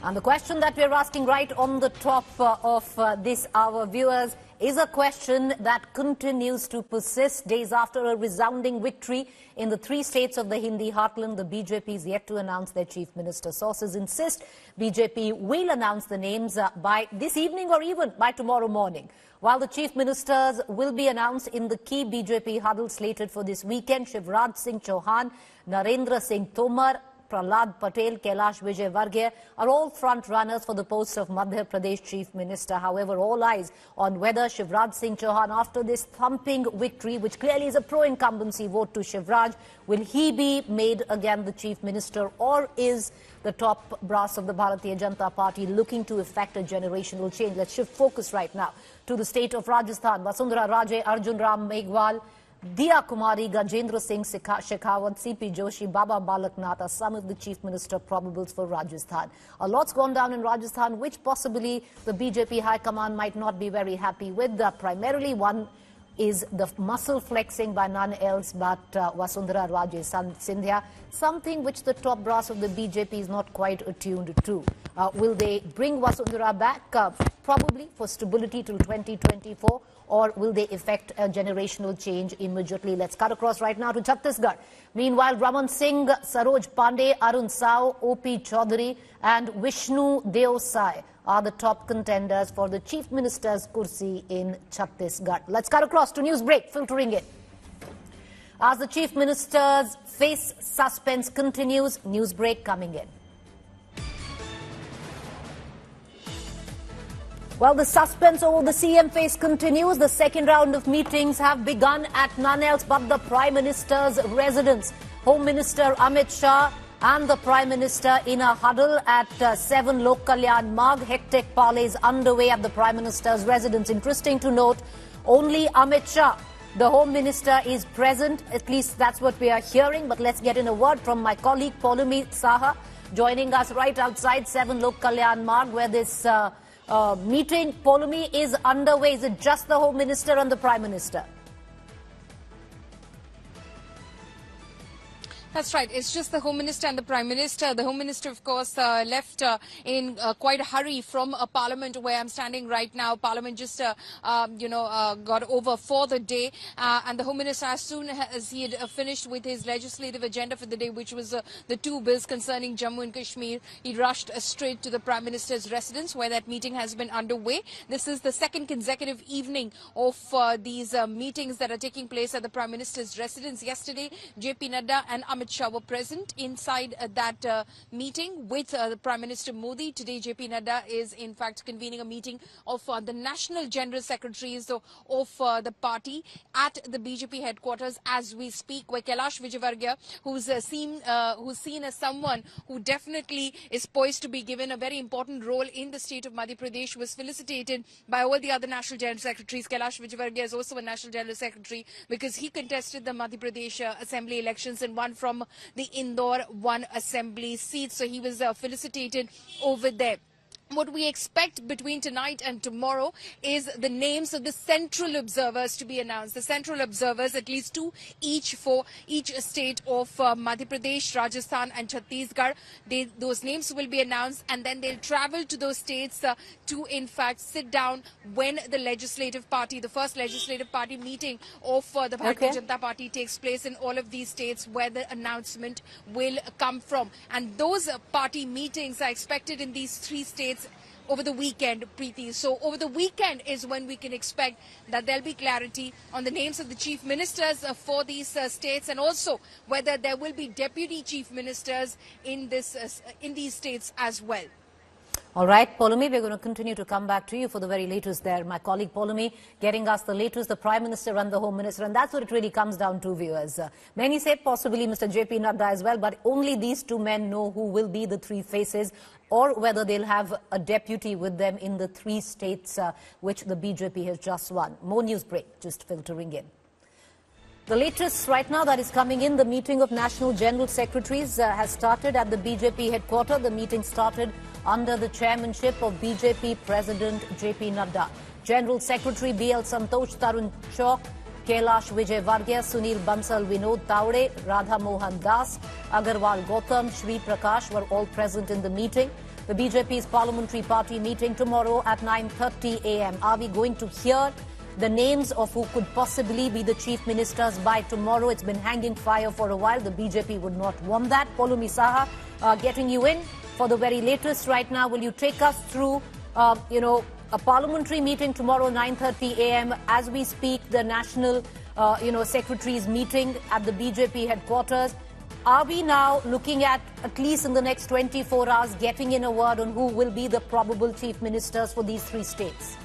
And the question that we're asking right on the top of this hour, viewers, is a question that continues to persist days after a resounding victory in the three states of the Hindi heartland. The BJP is yet to announce their chief minister. Sources insist BJP will announce the names by this evening or even by tomorrow morning. While the chief ministers will be announced in the key BJP huddle slated for this weekend, Shivraj Singh Chauhan, Narendra Singh Tomar, Prahlad Patel, Kailash Vijayvargiya are all front runners for the post of Madhya Pradesh Chief Minister. However, all eyes on whether Shivraj Singh Chauhan, after this thumping victory, which clearly is a pro-incumbency vote to Shivraj, will he be made again the Chief Minister, or is the top brass of the Bharatiya Janata Party looking to effect a generational change? Let's shift focus right now to the state of Rajasthan. Vasundhara Raje, Arjun Ram Meghwal, Diya Kumari, Gajendra Singh Shekhawat, C.P. Joshi, Baba Balaknath are some of the chief minister probables for Rajasthan. A lot's gone down in Rajasthan, which possibly the BJP High Command might not be very happy with. Primarily, one is the muscle flexing by none else but Vasundhara Raje Scindia, something which the top brass of the BJP is not quite attuned to. Will they bring Vasundhara back? Probably for stability till 2024, or will they effect a generational change immediately? Let's cut across right now to Chhattisgarh. Meanwhile, Raman Singh, Saroj Pandey, Arun Sao, O.P. Chaudhary and Vishnu Deosai are the top contenders for the Chief Minister's kursi in Chhattisgarh. Let's cut across to Newsbreak, filtering in. As the Chief Minister's face suspense continues, Newsbreak coming in. Well, the suspense over the CM face continues. The second round of meetings have begun at none else but the Prime Minister's residence. Home Minister Amit Shah and the Prime Minister in a huddle at 7 Lok Kalyan Marg. Hectic parleys underway at the Prime Minister's residence. Interesting to note, only Amit Shah, the Home Minister, is present. At least that's what we are hearing. But let's get in a word from my colleague Polumi Saha, joining us right outside 7 Lok Kalyan Marg, where this meeting, Polumi, is underway. Is it just the Home Minister and the Prime Minister? That's right. It's just the Home Minister and the Prime Minister. The Home Minister, of course, left in quite a hurry from Parliament, where I'm standing right now. Parliament just, got over for the day. And the Home Minister, as soon as he had finished with his legislative agenda for the day, which was the two bills concerning Jammu and Kashmir, he rushed straight to the Prime Minister's residence, where that meeting has been underway. This is the second consecutive evening of these meetings that are taking place at the Prime Minister's residence. Yesterday, JP Nadda and Amit Shah were present inside that meeting with the Prime Minister Modi. Today, JP Nadda is in fact convening a meeting of the National General Secretaries of the party at the BJP headquarters as we speak, where Kailash Vijayvargiya, who's seen as someone who definitely is poised to be given a very important role in the state of Madhya Pradesh, was felicitated by all the other National General Secretaries. Kailash Vijayvargiya is also a National General Secretary because he contested the Madhya Pradesh Assembly elections and won from the Indore 1 Assembly seat. So he was felicitated over there. What we expect between tonight and tomorrow is the names of the central observers to be announced. The central observers, at least two each for each state of Madhya Pradesh, Rajasthan and Chhattisgarh. Those names will be announced, and then they'll travel to those states to in fact sit down when the legislative party, the first legislative party meeting of the Bharatiya Janata Party takes place in all of these states, where the announcement will come from. And those party meetings are expected in these three states over the weekend, Preeti. So over the weekend is when we can expect that there'll be clarity on the names of the chief ministers for these states, and also whether there will be deputy chief ministers in these states as well. All right, Polumi, we're going to continue to come back to you for the very latest there. My colleague Polumi getting us the latest, the Prime Minister and the Home Minister, and that's what it really comes down to, viewers. Many say possibly Mr. JP Nadda as well, but only these two men know who will be the three faces, or whether they'll have a deputy with them in the three states which the BJP has just won. More news break just filtering in. The latest right now that is coming in, the meeting of National General Secretaries has started at the BJP headquarters. The meeting started under the chairmanship of BJP President JP Nadda. General Secretary BL Santosh, Tarun Chok, Kailash Vijayvargiya, Sunil Bansal, Vinod Taude, Radha Mohan Das, Agarwal Gautam, Shri Prakash were all present in the meeting. the BJP's parliamentary party meeting tomorrow at 9:30 a.m. Are we going to hear the names of who could possibly be the chief ministers by tomorrow? It's been hanging fire for a while. The BJP would not want that. Polumi Saha, getting you in for the very latest right now. Will you take us through, a parliamentary meeting tomorrow, 9:30 a.m. As we speak, the national, secretaries meeting at the BJP headquarters. Are we now looking at least in the next 24 hours, getting in a word on who will be the probable chief ministers for these three states?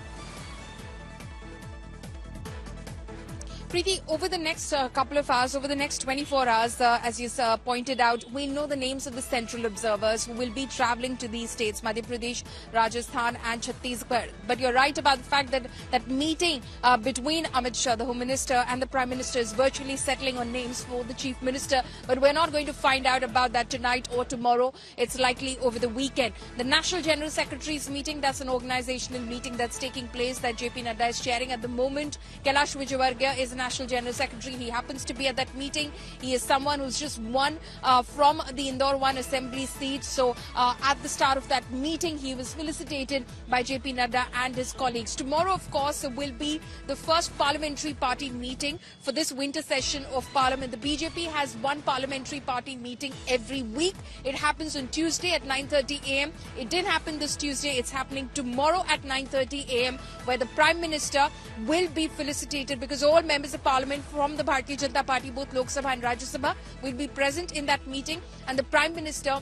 Preeti, over the next couple of hours, over the next 24 hours, as you pointed out, we know the names of the central observers who will be travelling to these states, Madhya Pradesh, Rajasthan and Chhattisgarh. But you're right about the fact that that meeting between Amit Shah, the Home Minister, and the Prime Minister is virtually settling on names for the Chief Minister. But we're not going to find out about that tonight or tomorrow. It's likely over the weekend. The National General Secretary's meeting, that's an organizational meeting that's taking place that JP Nadda is chairing at the moment. Kailash Vijaywargiya is National General Secretary. He happens to be at that meeting. He is someone who's just won from the Indore 1 assembly seat. So at the start of that meeting, he was felicitated by JP Nadda and his colleagues. Tomorrow, of course, will be the first parliamentary party meeting for this winter session of Parliament. The BJP has one parliamentary party meeting every week. It happens on Tuesday at 9:30 a.m. It didn't happen this Tuesday. It's happening tomorrow at 9:30 a.m. where the Prime Minister will be felicitated because all members of Parliament from the Bharatiya Janata Party, both Lok Sabha and Rajya Sabha, will be present in that meeting, and the Prime Minister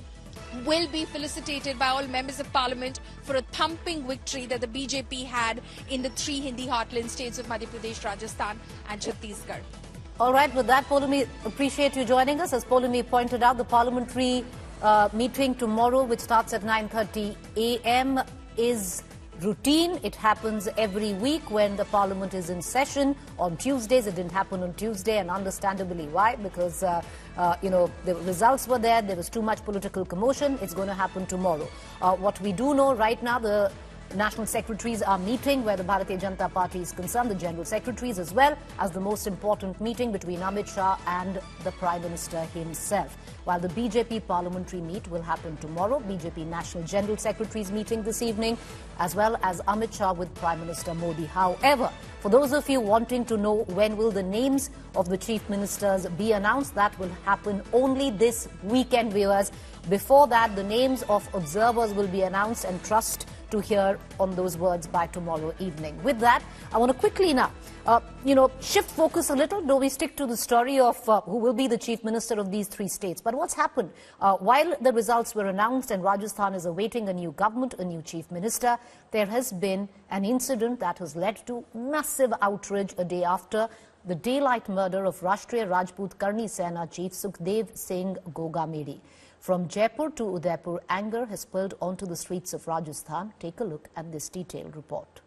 will be felicitated by all members of Parliament for a thumping victory that the BJP had in the three Hindi heartland states of Madhya Pradesh, Rajasthan and Chhattisgarh. All right, with that, Polumi, appreciate you joining us. As Polumi pointed out, the parliamentary meeting tomorrow, which starts at 9:30 a.m., is routine. It happens every week when the Parliament is in session. On Tuesdays, it didn't happen on Tuesday, and understandably why, because, the results were there. There was too much political commotion. It's going to happen tomorrow. What we do know right now, the national secretaries are meeting where the Bharatiya Janata Party is concerned, the general secretaries, as well as the most important meeting between Amit Shah and the Prime Minister himself. While the BJP parliamentary meet will happen tomorrow, BJP National General Secretaries meeting this evening, as well as Amit Shah with Prime Minister Modi. However, for those of you wanting to know when will the names of the chief ministers be announced, that will happen only this weekend, viewers. Before that, the names of observers will be announced, and trust to hear on those words by tomorrow evening. With that, I want to quickly now, shift focus a little, though we stick to the story of who will be the chief minister of these three states. But what's happened? While the results were announced and Rajasthan is awaiting a new government, a new chief minister, there has been an incident that has led to massive outrage a day after the daylight murder of Rashtriya Rajput Karni Sena chief Sukhdev Singh Gogamedi. From Jaipur to Udaipur, anger has spilled onto the streets of Rajasthan. Take a look at this detailed report.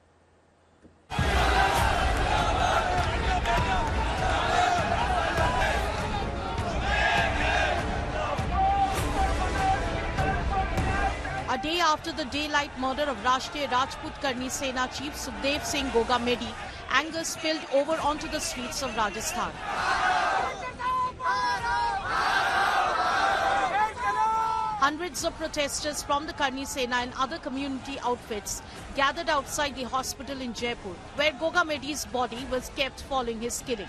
A day after the daylight murder of Rashtriya Rajput Karni Sena chief Sukhdev Singh Gogamedi, anger spilled over onto the streets of Rajasthan. Hundreds of protesters from the Karni Sena and other community outfits gathered outside the hospital in Jaipur, where Gogamedi's body was kept following his killing.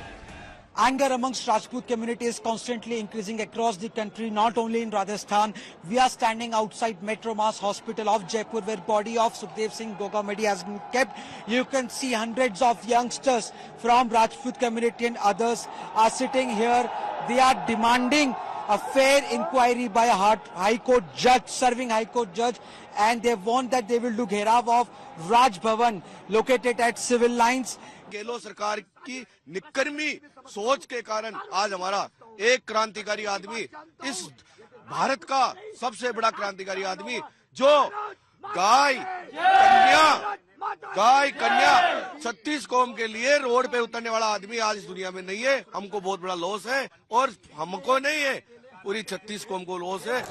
Anger amongst Rajput community is constantly increasing across the country, not only in Rajasthan. We are standing outside Metro Mass Hospital of Jaipur, where body of Sukhdev Singh Gogamedi has been kept. You can see hundreds of youngsters from Rajput community and others are sitting here. They are demanding a fair inquiry by a High Court judge, serving High Court judge, and they want that they will do घेराव of Raj Bhavan located at civil lines. गेलो सरकार की निकर्मी सोच के कारण आज हमारा एक क्रांतिकारी आदमी, इस भारत का सबसे बड़ा क्रांतिकारी आदमी, जो गाय कन्या 36 कौम के लिए रोड पे उतरने वाला आदमी आज इस दुनिया में नहीं है। हमको बहुत बड़ा लॉस है, और हमको नहीं है, पूरी 36 कौम को लॉस है।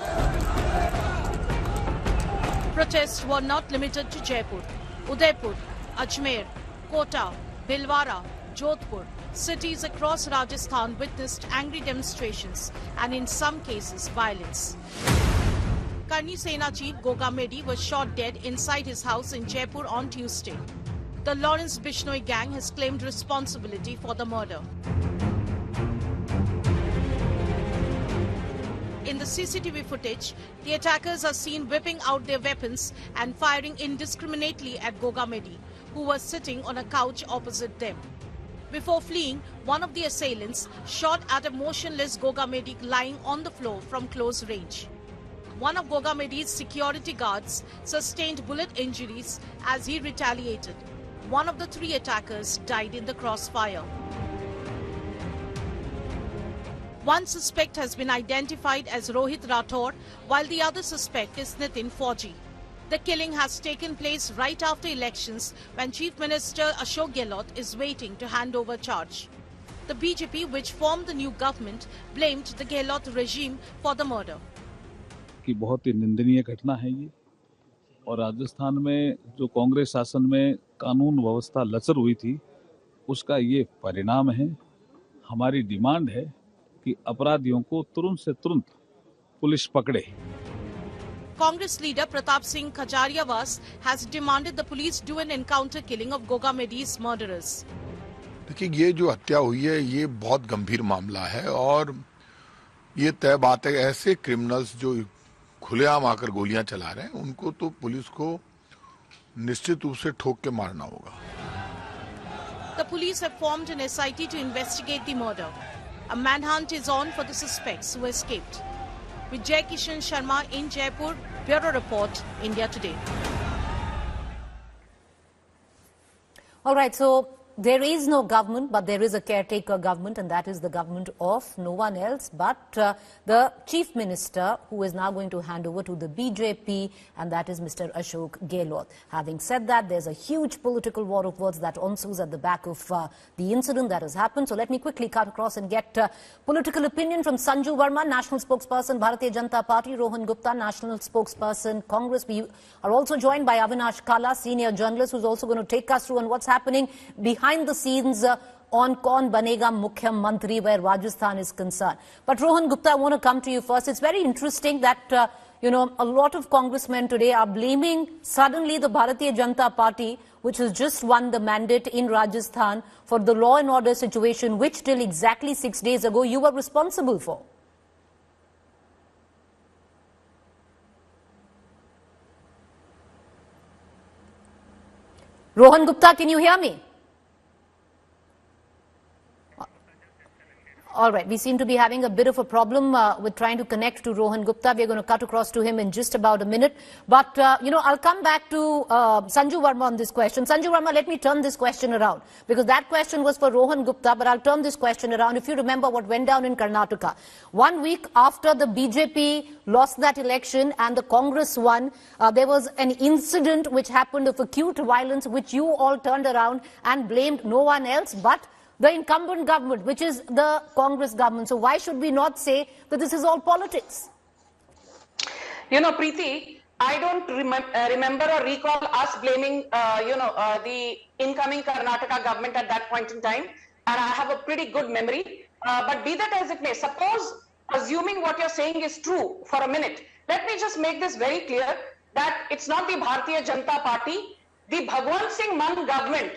Protests were not limited to Jaipur. Udaipur, Ajmer, Kota, Bhilwara, Jodhpur, cities across Rajasthan witnessed angry demonstrations and in some cases violence. Karni Sena chief Gogamedi was shot dead inside his house in Jaipur on Tuesday. The Lawrence Bishnoi gang has claimed responsibility for the murder. In the CCTV footage, the attackers are seen whipping out their weapons and firing indiscriminately at Gogamedi, who was sitting on a couch opposite them. Before fleeing, one of the assailants shot at a motionless Gogamedi lying on the floor from close range. One of Gogamedi's security guards sustained bullet injuries as he retaliated. One of the three attackers died in the crossfire. One suspect has been identified as Rohit Rathore, while the other suspect is Nitin Fauji. The killing has taken place right after elections when Chief Minister Ashok Gehlot is waiting to hand over charge. The BJP, which formed the new government, blamed the Gehlot regime for the murder. कि बहुत ही निंदनीय घटना है ये और राजस्थान में जो कांग्रेस शासन में कानून व्यवस्था लचर हुई थी उसका ये परिणाम है। हमारी डिमांड है कि अपराधियों को तुरंत से तुरंत पुलिस पकड़े। Congress leader Pratap Singh Khajaryawaz has demanded the police do an encounter killing of Gogamedi's murderers. देखिए ये जो हत्या हुई है ये बहुत गंभीर मामला है और ये तय बात है ऐसे क्रिमिनल्स जो खुलेआम आकर गोलियां चला रहे हैं उनको तो पुलिस को निश्चित रूप से ठोक के मारना होगा। The police have formed an SIT to investigate the murder. A manhunt is on for the suspects who escaped. With Jai Kishan Sharma in Jaipur, Bureau Report, India Today. All right, so there is no government, but there is a caretaker government, and that is the government of no one else but the Chief Minister, who is now going to hand over to the BJP, and that is Mr. Ashok Gehlot. Having said that, there's a huge political war of words that ensues at the back of the incident that has happened. So let me quickly cut across and get political opinion from Sanju Verma, National Spokesperson, Bharatiya Janata Party, Rohan Gupta, National Spokesperson, Congress. We are also joined by Avinash Kala, senior journalist, who's also going to take us through on what's happening behind the scenes on Kaun Banega Mukhyamantri, where Rajasthan is concerned. But Rohan Gupta, I want to come to you first. It's very interesting that, a lot of congressmen today are blaming suddenly the Bharatiya Janata Party, which has just won the mandate in Rajasthan, for the law and order situation, which till exactly 6 days ago you were responsible for. Rohan Gupta, can you hear me? All right, we seem to be having a bit of a problem with trying to connect to Rohan Gupta. We're going to cut across to him in just about a minute. But, I'll come back to Sanju Verma on this question. Sanju Verma, let me turn this question around, because that question was for Rohan Gupta, but I'll turn this question around. If you remember what went down in Karnataka, 1 week after the BJP lost that election and the Congress won, there was an incident which happened of acute violence, which you all turned around and blamed no one else but the incumbent government, which is the Congress government. So why should we not say that this is all politics? Preeti, I don't remember or recall us blaming, the incoming Karnataka government at that point in time. And I have a pretty good memory. But be that as it may, suppose, assuming what you're saying is true for a minute, let me just make this very clear that it's not the Bharatiya Janata Party, the Bhagwan Singh Mann government,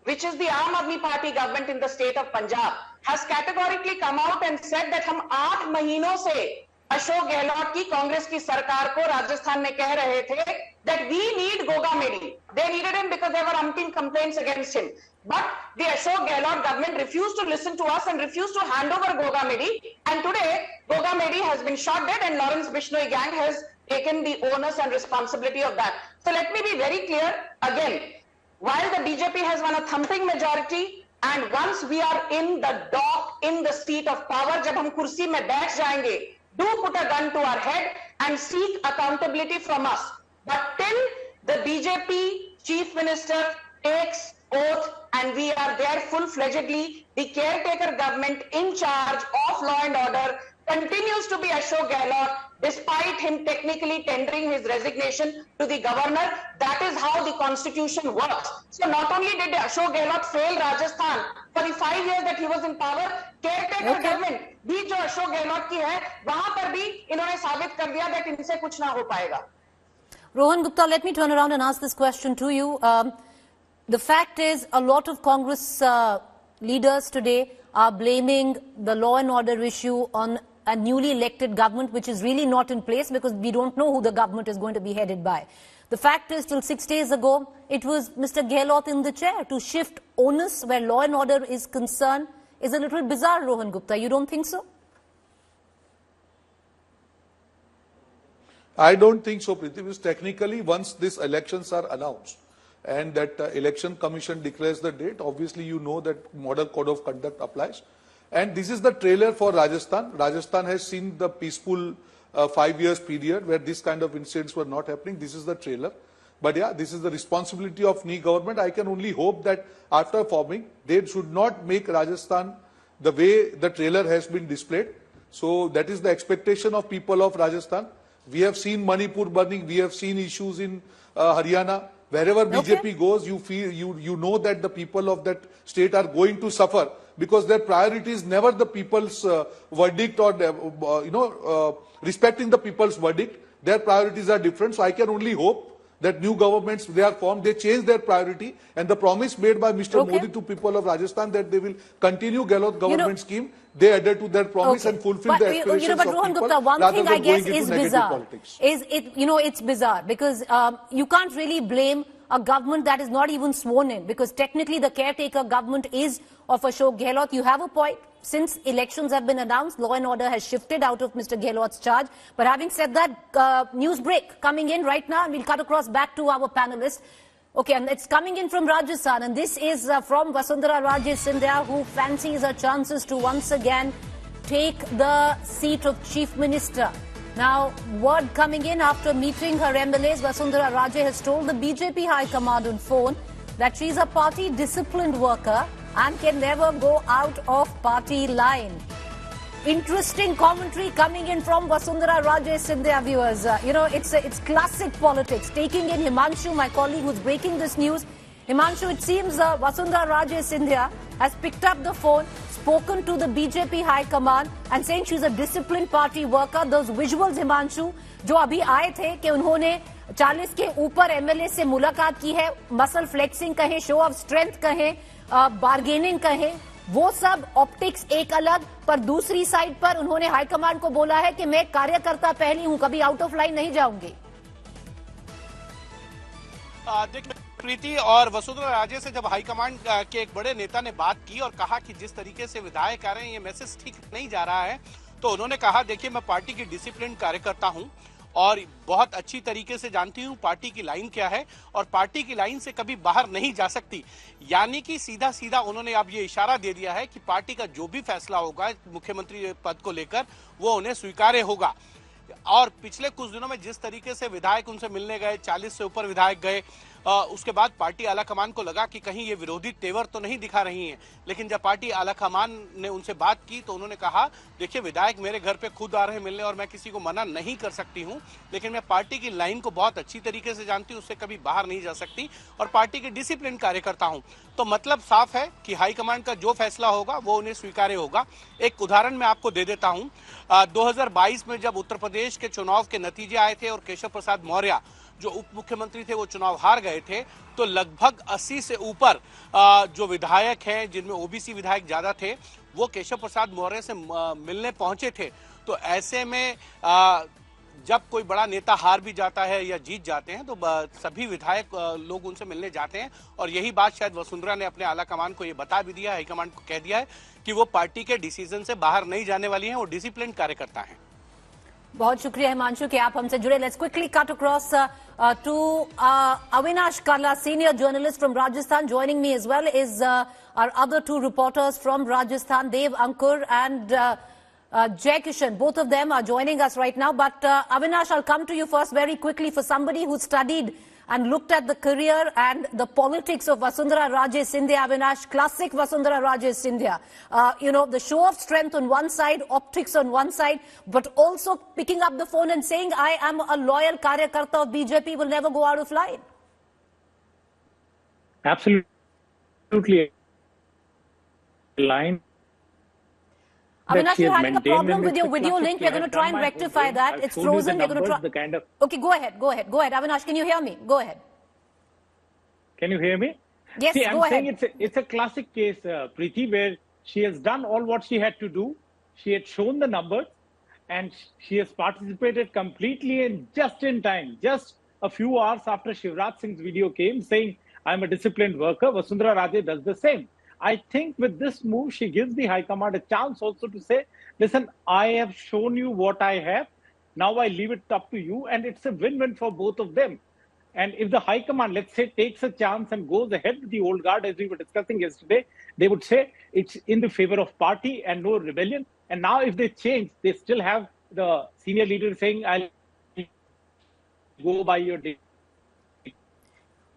which is the Aam Aadmi Party government in the state of Punjab, has categorically come out and said that हम 8 महीनों से अशोक गहलोत की कांग्रेस की सरकार को राजस्थान में कह रहे थे that we need Gogamedi. They needed him because there were umpteen complaints against him. But the Ashok Gehlot government refused to listen to us and refused to hand over Gogamedi. And today, Gogamedi has been shot dead and Lawrence Bishnoi gang has taken the onus and responsibility of that. So let me be very clear again. While the BJP has won a thumping majority, and once we are in the dock, in the seat of power, जब हम कुर्सी में बैठ जाएंगे, do put a gun to our head and seek accountability from us. But till the BJP chief minister takes oath and we are there full-fledgedly, the caretaker government in charge of law and order continues to be Ashok Gehlot, despite him technically tendering his resignation to the governor. That is how the constitution works. So not only did Ashok Gehlot fail Rajasthan for the 5 years that he was in power, caretaker government भी जो अशोक गहलोत की है, वहां पर भी इन्होंने साबित कर दिया that इनसे कुछ ना हो पाएगा. Rohan Gupta, let me turn around and ask this question to you. The fact is, a lot of Congress leaders today are blaming the law and order issue on a newly elected government, which is really not in place because we don't know who the government is going to be headed by. The fact is, till 6 days ago, it was Mr. Gehlot in the chair. To shift onus where law and order is concerned is a little bizarre, Rohan Gupta. You don't think so? I don't think so, Preeti, because technically once these elections are announced and that election commission declares the date, obviously you know that model code of conduct applies. And this is the trailer for Rajasthan. Rajasthan has seen the peaceful 5 years period where this kind of incidents were not happening. This is the trailer. But yeah, this is the responsibility of new government. I can only hope that after forming, they should not make Rajasthan the way the trailer has been displayed. So that is the expectation of people of Rajasthan. We have seen Manipur burning. We have seen issues in Haryana. Wherever BJP goes, you feel you know that the people of that state are going to suffer because their priority is never the people's verdict or respecting the people's verdict. Their priorities are different. So I can only hope that new governments, they are formed, they change their priority, and the promise made by Mr. Modi to people of Rajasthan that they will continue Gehlot government scheme, they adhere to their promise and fulfill the aspirations but of Rohan people Gupta, one rather thing than I guess going is into bizarre. politics. It's bizarre because you can't really blame a government that is not even sworn in because technically the caretaker government is of Ashok Gehlot. You have a point. Since elections have been announced, law and order has shifted out of Mr. Gehlot's charge. But having said that, news break coming in right now, and we'll cut across back to our panelists. Okay, and it's coming in from Rajasthan, and this is from Vasundhara Raje, who fancies her chances to once again take the seat of Chief Minister. Now, word coming in after meeting her MLAs, Vasundhara Raje has told the BJP High Command on phone that she's a party disciplined worker and can never go out of party line. Interesting commentary coming in from Vasundhara Raje Sindhya, viewers. It's classic politics. Taking in Himanshu, my colleague who's breaking this news. Himanshu, it seems Vasundhara Raje Sindhya has picked up the phone, spoken to the BJP High Command and saying she's a disciplined party worker. Those visuals, Himanshu, जो अभी आए थे कि उन्होंने 40 के ऊपर MLA से मुलाकात की है, मसल फ्लेक्सिंग कहें, शो ऑफ स्ट्रेंथ कहें, बार्गेनिंग कहें, वो सब ऑप्टिक्स एक अलग, पर दूसरी साइड पर उन्होंने हाईकमांड को बोला है कि मैं कार्यकर्ता पहली हूं, कभी आउट ऑफ लाइन नहीं जाऊंगी। प्रीति और वसुंधरा राजे से जब हाईकमांड के एक बड़े नेता ने बात की और कहा कि जिस तरीके से विधायक आ रहे हैं ये मैसेज ठीक नहीं जा रहा है, तो उन्होंने कहा देखिए मैं पार्टी की डिसिप्लिन कार्यकर्ता हूं और बहुत अच्छी तरीके से जानती हूं पार्टी की लाइन क्या है और पार्टी की लाइन से कभी बाहर नहीं जा सकती। यानी कि सीधा सीधा उन्होंने अब ये इशारा दे दिया है कि पार्टी का जो भी फैसला होगा मुख्यमंत्री पद को लेकर वो उन्हें स्वीकार्य होगा। और पिछले कुछ दिनों में जिस तरीके से विधायक उनसे मिलने गए, 40 से ऊपर विधायक गए, उसके बाद पार्टी आलाकमान को लगा कि कहीं ये विरोधी तेवर तो नहीं दिखा रही हैं। लेकिन जब पार्टी आलाकमान ने उनसे बात की तो उन्होंने कहा देखिए विधायक मेरे घर पे खुद आ रहे हैं मिलने और मैं किसी को मना नहीं कर सकती हूं, लेकिन मैं पार्टी की लाइन को बहुत अच्छी तरीके से जानती हूं, उससे कभी बाहर नहीं जा सकती और पार्टी की डिसिप्लिन कार्यकर्ता हूं। तो मतलब साफ है कि हाईकमांड का जो फैसला होगा वो उन्हें स्वीकार्य होगा। एक उदाहरण मैं आपको दे देता हूं, 2022 में जब उत्तर प्रदेश के चुनाव के नतीजे आए थे और केशव प्रसाद मौर्य जो उप मुख्यमंत्री थे वो चुनाव हार गए थे, तो लगभग 80 से ऊपर जो विधायक हैं जिनमें ओबीसी विधायक ज्यादा थे वो केशव प्रसाद मौर्य से मिलने पहुंचे थे। तो ऐसे में जब कोई बड़ा नेता हार भी जाता है या जीत जाते हैं तो सभी विधायक लोग उनसे मिलने जाते हैं और यही बात शायद वसुंधरा ने अपने आला कमान को ये बता भी दिया, हाईकमान को कह दिया है कि वो पार्टी के डिसीजन से बाहर नहीं जाने वाली हैं, वो डिसिप्लिन कार्यकर्ता हैं। बहुत शुक्रिया हिमांशु कि आप हमसे जुड़े। Let's quickly cut across to Avinash Kalla, senior journalist from Rajasthan. Joining me as well is our other two reporters from Rajasthan, Dev Ankur and Jai Kishan, both of them are joining us right now. But Avinash, I'll come to you first very quickly. For somebody who studied and looked at the career and the politics of Vasundhara Raje Scindia, Avinash, classic Vasundhara Raje Scindia. You know, the show of strength on one side, optics on one side, but also picking up the phone and saying, I am a loyal Karyakarta of BJP, will never go out of line. Absolutely. Line. Avinash, you're having a problem with your video link. We're going to try and rectify that. It's frozen. We're going to try. Okay, go ahead. Go ahead. Go ahead. Avinash, can you hear me? Go ahead. Can you hear me? Yes, See, go I'm ahead. saying it's a classic case, Preeti, where she has done all what she had to do. She had shown the numbers and she has participated completely and just in time. Just a few hours after Shivraj Singh's video came saying, I'm a disciplined worker, Vasundhara Raje does the same. I think with this move, she gives the High Command a chance also to say, listen, I have shown you what I have. Now I leave it up to you. And it's a win-win for both of them. And if the High Command, let's say, takes a chance and goes ahead with the old guard, as we were discussing yesterday, they would say it's in the favor of party and no rebellion. And now if they change, they still have the senior leader saying, I'll go by your day.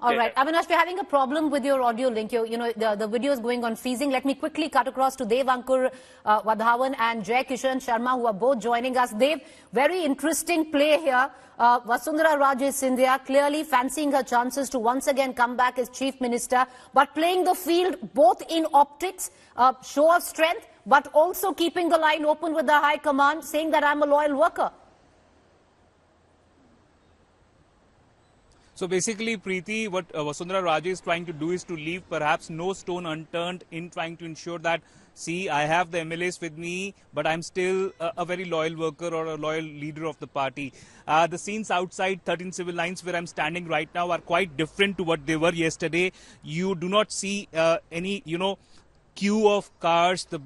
All right. Avinash, we're having a problem with your audio link. You know, the video is going on freezing. Let me quickly cut across to Dev Ankur Wadhawan and Jai Kishan Sharma, who are both joining us. Dev, very interesting play here. Vasundhara Raje Scindia clearly fancying her chances to once again come back as Chief Minister, but playing the field both in optics, show of strength, but also keeping the line open with the High Command, saying that I'm a loyal worker. So basically, Preeti, what Vasundhara Raje is trying to do is to leave perhaps no stone unturned in trying to ensure that, see, I have the MLAs with me, but I'm still a very loyal worker or a loyal leader of the party. The scenes outside 13 civil lines where I'm standing right now are quite different to what they were yesterday. You do not see any, queue of cars, the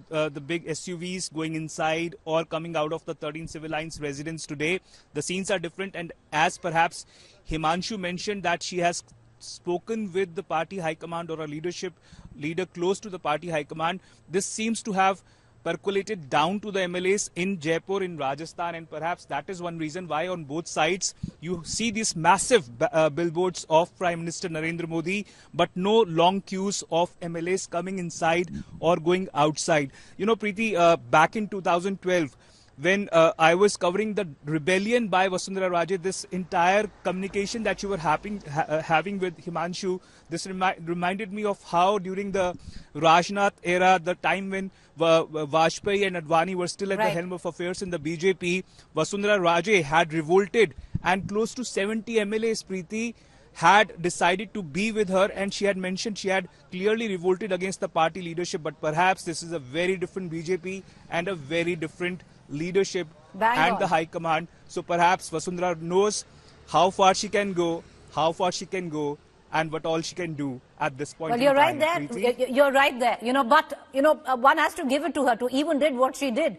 big SUVs going inside or coming out of the 13 civil lines residence today. The scenes are different, and as perhaps Himanshu mentioned that she has spoken with the party high command or a leader close to the party high command, this seems to have percolated down to the MLAs in Jaipur, in Rajasthan, and perhaps that is one reason why on both sides you see these massive billboards of Prime Minister Narendra Modi, but no long queues of MLAs coming inside or going outside. You know, Preeti, back in 2012, when I was covering the rebellion by Vasundhara Raje, this entire communication that you were having with Himanshu, this reminded me of how during the Rajnath era, the time when Vajpayee and Advani were still at the helm of affairs in the BJP, Vasundhara Raje had revolted and close to 70 MLAs, Preeti, had decided to be with her, and she had mentioned she had clearly revolted against the party leadership. But perhaps this is a very different BJP and a very different leadership and the high command. So perhaps Vasundhara knows how far she can go, and what all she can do at this point. Well, you're right there. You're right there. But one has to give it to her to even did what she did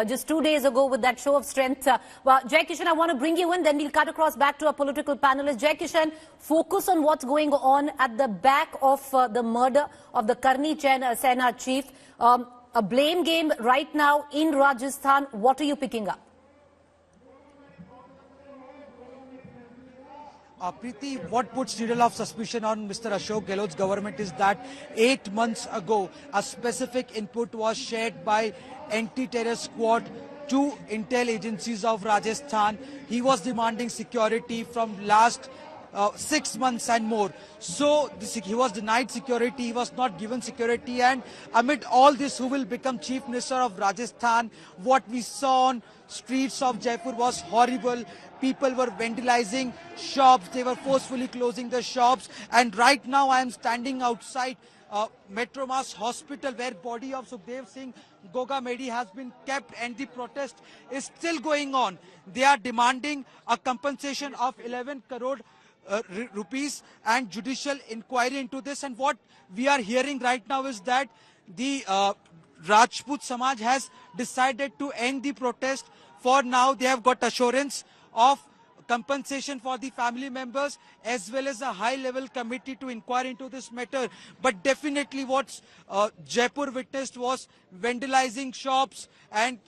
just 2 days ago with that show of strength. Well, Jai Kishan, I want to bring you in. Then we'll cut across back to our political panelists. Jai Kishan, focus on what's going on at the back of the murder of the Karni Sena chief. A blame game right now in Rajasthan. What are you picking up? Preeti, what puts needle of suspicion on Mr. Ashok Gehlot's government is that 8 months ago, a specific input was shared by anti-terror squad to intel agencies of Rajasthan. He was demanding security from last 6 months and more. So he was denied security, he was not given security, and amid all this, who will become Chief Minister of Rajasthan? What we saw on streets of Jaipur was horrible. People were vandalizing shops, they were forcefully closing the shops, and right now I am standing outside Metromas Hospital where body of Sukhdev Singh Gogamedi has been kept, and the protest is still going on. They are demanding a compensation of 11 crore rupees and judicial inquiry into this. And what we are hearing right now is that the Rajput Samaj has decided to end the protest. For now, they have got assurance of compensation for the family members, as well as a high-level committee to inquire into this matter. But definitely what Jaipur witnessed was vandalizing shops and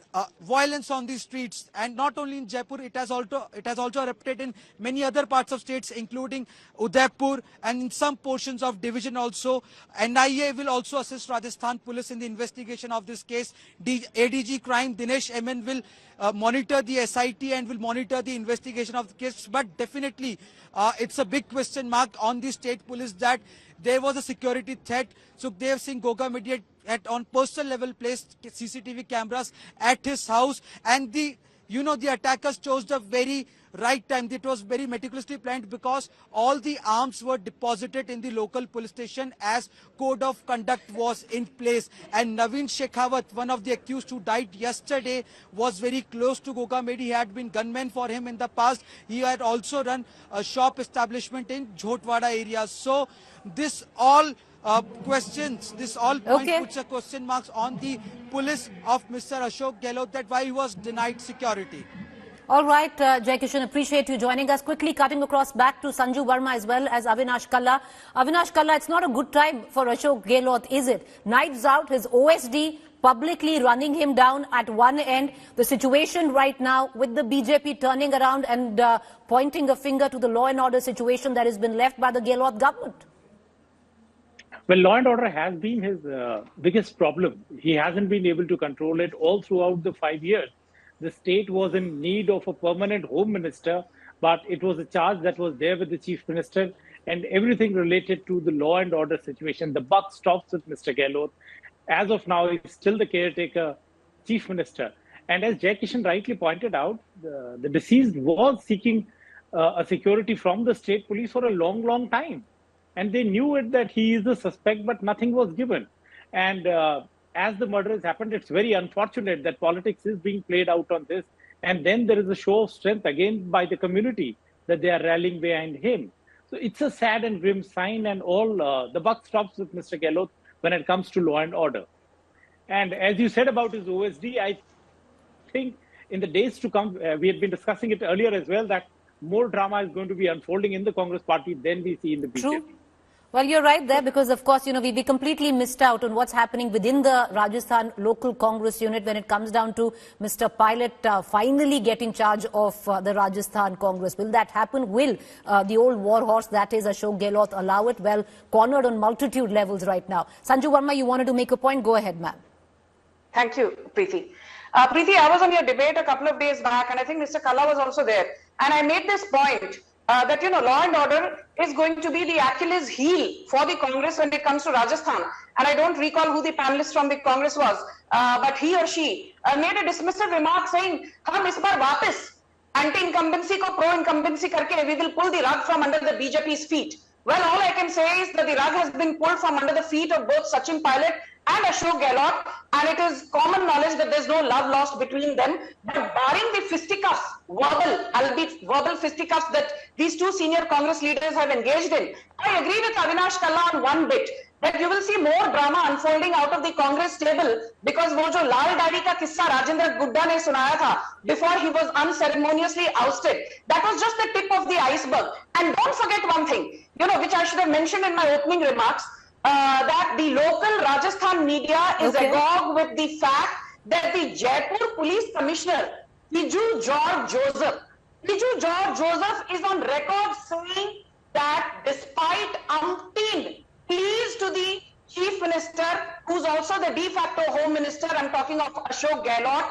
violence on the streets. And not only in Jaipur, it has also erupted in many other parts of states, including Udaipur and in some portions of division also. NIA will also assist Rajasthan police in the investigation of this case. ADG Crime Dinesh MN will monitor the SIT and will monitor the investigation of the case. But definitely it's a big question mark on the state police that there was a security threat. Sukhdev Singh Gogamedi had on personal level placed CCTV cameras at his house, and the attackers chose the very right time. It was very meticulously planned because all the arms were deposited in the local police station as code of conduct was in place. And Naveen Shekhawat, one of the accused who died yesterday, was very close to Gogamedi. He had been gunman for him in the past. He had also run a shop establishment in Jhotwada area. So this all questions, this all point puts a question marks on the police of Mr. Ashok Gehlot, that why he was denied security. All right, Jai Kishan, appreciate you joining us. Quickly cutting across back to Sanju Verma as well as Avinash Kalla. Avinash Kalla, it's not a good time for Ashok Gehlot, is it? Knives out, his OSD publicly running him down at one end. The situation right now with the BJP turning around and pointing a finger to the law and order situation that has been left by the Gehlot government. Well, law and order has been his biggest problem. He hasn't been able to control it all throughout the 5 years. The state was in need of a permanent home minister, but it was a charge that was there with the chief minister, and everything related to the law and order situation. The buck stops with Mr. Gehlot. As of now, he's still the caretaker chief minister. And as Jai Kishan rightly pointed out, the deceased was seeking a security from the state police for a long, long time. And they knew it that he is the suspect, but nothing was given. And as the murder has happened, it's very unfortunate that politics is being played out on this. And then there is a show of strength again by the community that they are rallying behind him. So it's a sad and grim sign, and all the buck stops with Mr. Gehlot when it comes to law and order. And as you said about his OSD, I think in the days to come, we had been discussing it earlier as well, that more drama is going to be unfolding in the Congress party than we see in the BJP. True. Well, you're right there because, of course, we be completely missed out on what's happening within the Rajasthan local Congress unit when it comes down to Mr. Pilot finally getting charge of the Rajasthan Congress. Will that happen? Will the old war horse, that is Ashok Gehlot, allow it? Well, cornered on multitude levels right now. Sanju Verma, you wanted to make a point? Go ahead, ma'am. Thank you, Preeti. Preeti, I was on your debate a couple of days back, and I think Mr. Kalla was also there. And I made this point that, law and order is going to be the Achilles heel for the Congress when it comes to Rajasthan. And I don't recall who the panelist from the Congress was, but he or she made a dismissive remark saying, "Hum is baar wapis anti-incumbency ko pro-incumbency karke, we will pull the rug from under the BJP's feet." Well, all I can say is that the rug has been pulled from under the feet of both Sachin Pilot and Ashok Gehlot, and it is common knowledge that there's no love lost between them. But barring the fisticuffs, albeit verbal fisticuffs that these two senior Congress leaders have engaged in, I agree with Avinash Kalla on one bit, that you will see more drama unfolding out of the Congress table, because wo jo Lal Dadi ka kissa Rajendra Gudda ne sunaya tha before he was unceremoniously ousted, that was just the tip of the iceberg. And don't forget one thing, which I should have mentioned in my opening remarks, that the local Rajasthan media is agog with the fact that the Jaipur Police Commissioner, Piju George Joseph is on record saying that despite umpteen pleas to the Chief Minister, who's also the de facto Home Minister, I'm talking of Ashok Gehlot,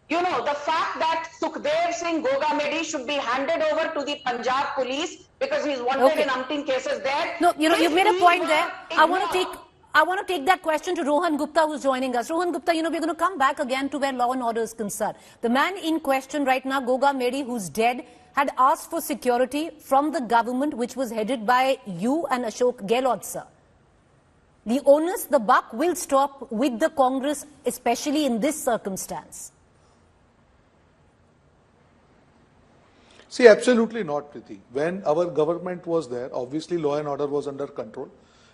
the fact that Sukhdev Singh Gogamedi should be handed over to the Punjab police because he's wanted in umpteen cases there. No, you've made a point there. I want to take that question to Rohan Gupta, who's joining us. Rohan Gupta, we're going to come back again to where law and order is concerned. The man in question right now, Gogamedi, who's dead, had asked for security from the government, which was headed by you and Ashok Gehlot, sir. The onus, the buck will stop with the Congress, especially in this circumstance. See, absolutely not, Preeti. When our government was there, obviously law and order was under control.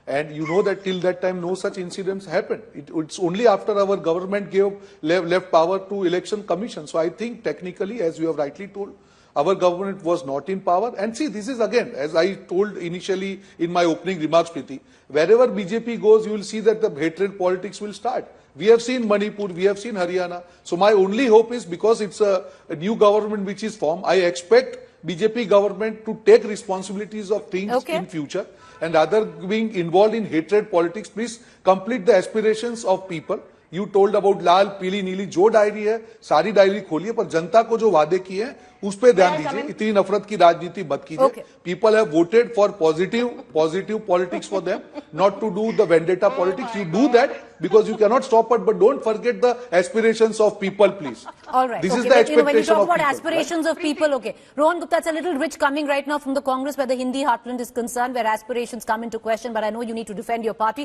And you know that till that time, no such incidents happened. It's only after our government left power to election commission. So I think technically, as you have rightly told, Our government was not in power. And see, this is again, as I told initially in my opening remarks, Preeti, wherever BJP goes, you will see that the hatred politics will start. We have seen Manipur, we have seen Haryana. So my only hope is, because it's a new government which is formed, I expect BJP government to take responsibilities of things in future, and rather being involved in hatred politics, please complete the aspirations of people. You told about लाल पीली नीली, जो diary है सारी diary खोलिए, पर जनता को जो वादे किए हैं उस पे ध्यान दीजिए. इतनी नफरत की राजनीति मत कीजिए. People have voted for positive politics for them, not to do the vendetta politics. You do that because you cannot stop it, but don't forget the aspirations of people, please. All right. This is the expectation when you talk of about people, aspirations of people, okay. Rohan Gupta, it's a little rich coming right now from the Congress where the Hindi heartland is concerned, where aspirations come into question, but I know you need to defend your party.